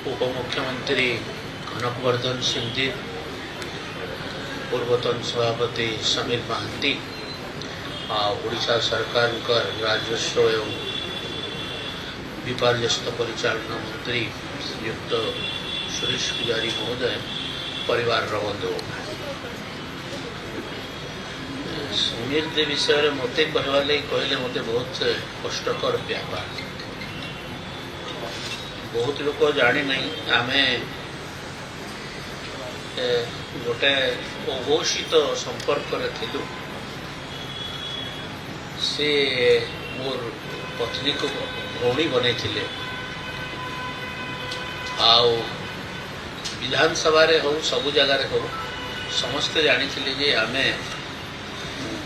उपमुख्यमंत्री कनकवर्धन सिंह, पूर्वतन सभापति समीर महांती, ओडिशा सरकार राजस्व एवं विपर्यस्त परिचालना मंत्री श्रीयुक्त सुरेश पुजारी महोदय, परिवार बंधु, समीर दे विषय मत कहवा कहले मत बहुत कष्टकर व्यापार। बहुत लोग जानी नहीं आम गोटे अघोषित संपर्क थिलु। से मोर पत्नी को भौणी बने विधानसभा हो सबु जगार हो समस्ते जानी जे आमे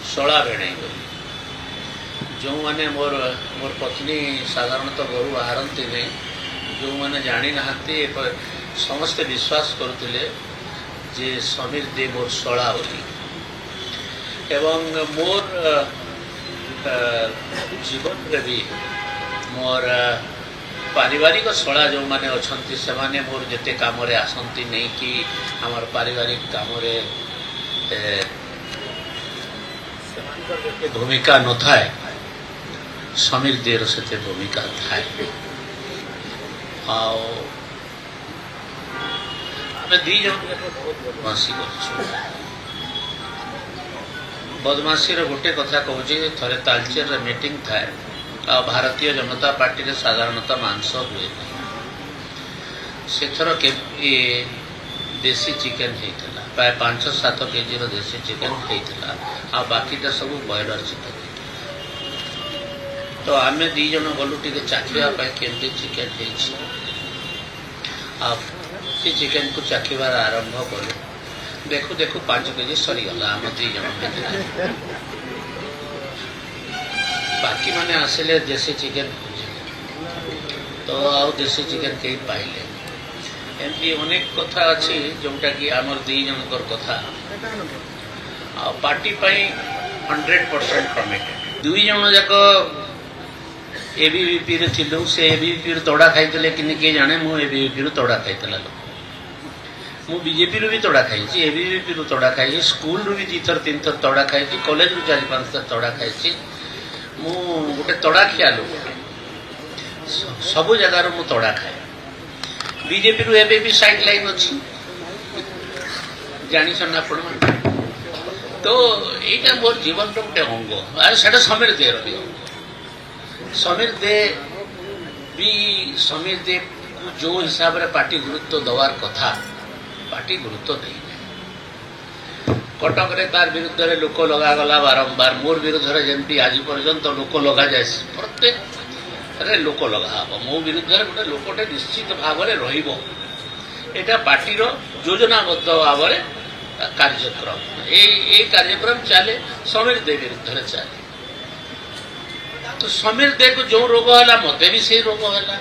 शला भेड़े जो मैंने मोर पत्नी साधारणतः घर बाहरती नहीं, जो मैंने जानी ना समस्ते विश्वास करुले जे समीर दे मोर शला बोली। एवं मोर जीवन में भी मोर पारिवारिक शला जो मैंने अच्छा से माने मोर जिते काम आसती नहीं कि आमर पारिवारिक काम भूमिका न थाए, समीर देर से भूमिका थाए। आम दी जन बहुत बदमाशी कर बदमाशी गोटे कथा कहूँ थे तालचेर मीटिंग थाए भारतीय जनता पार्टी रे साधारणतः मांस हुए से थर के देसी चिकेन होता प्राय 5-7 केजी देसी चिकेन होता आ बाकीटा सब बॉयलर चिकेन। तो आम दी जन गलु टे चाखा केमती चिकेन से चिकेन को चाखार आरंभ कलु। देखु देखु 5 केजी सरीगला आम दी जन। बाकी माने आसिले देसी चिकेन तो आउ देसी चिकेन कहीं पाइले। एमती अनेक कथा अच्छी जोटा कि आमर दी जनकर कथा पार्टी 100% कमिटेड। दुई जन जाक एबीवीपी रे थिलु। से एबीवीपी रे तोड़ा खाइतले कि किए जाने मु एबीवीपी रे तोड़ा खाइतला लोक। मु बीजेपी रू भी तोड़ा खाई, एबीवीपी रू तोड़ा खाई, स्कूल रू भी 2-3 थर तोड़ा खाई, कॉलेज रू 4-5 थर तोड़ा खाई। मु गोटे तोड़ा खिया लोक, सबु जगार मु तोड़ा खाए। बीजेपी रू एबे भी साइड लाइन अच्छी जानी सन आपण। तो यहाँ मोर जीवन गोटे अंग से समीर दे रही। समीर दे भी समीर दे जो हिसाब रे पार्टी गुरुत्व दवार कथा पार्टी गुरुत्व नहीं। कटक रे तार विरुद्ध रे लोक लगागला बारंबार। मोर विरुद्ध रे जमी आज पर्यंत लोक लगा जाए, प्रत्येक रे लोक लगा मो विरुद्ध गोटे लोकटे निश्चित भाव में रहा। पार्टी योजनाबद्ध भाव कार्यक्रम ये कार्यक्रम चले समीर दे विरुद्ध चले। तो समीर दे को जो रोग है मत भी से रोग है,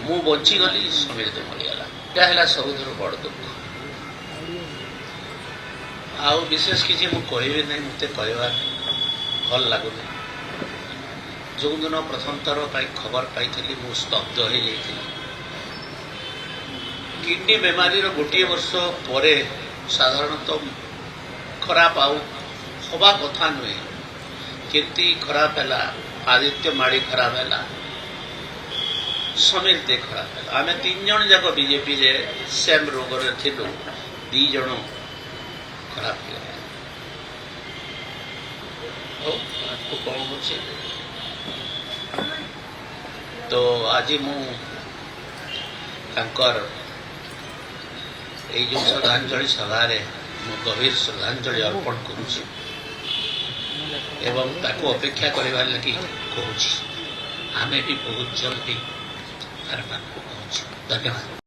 मु बचीगली समीर दे मरीगला। क्या सब बड़ दुख। आउ विशेष किसी मु कहबी नहीं, मत कहबार भल लगुनि। जो दिन प्रथम थर खबर पाई मु स्तब्ध हो जाती। किडनी बेमारी गोटे वर्ष पर साधारणतः खराब हवा कथा नुहे। कीर्ति खराब है, आदित्य माड़ी खराब है, समीर दे खराब है। आम 3 जन जाक बीजेपी रे सेम रोग रे थिलु, 2 जन खराब हो गए। कौन होची तो आज मु जो श्रद्धांजलि सभा गभीर श्रद्धांजलि अर्पण करुँची एवं ताको अपेक्षा करने लगी कहूँ। आमे भी बहुत जल्दी धन्यवाद।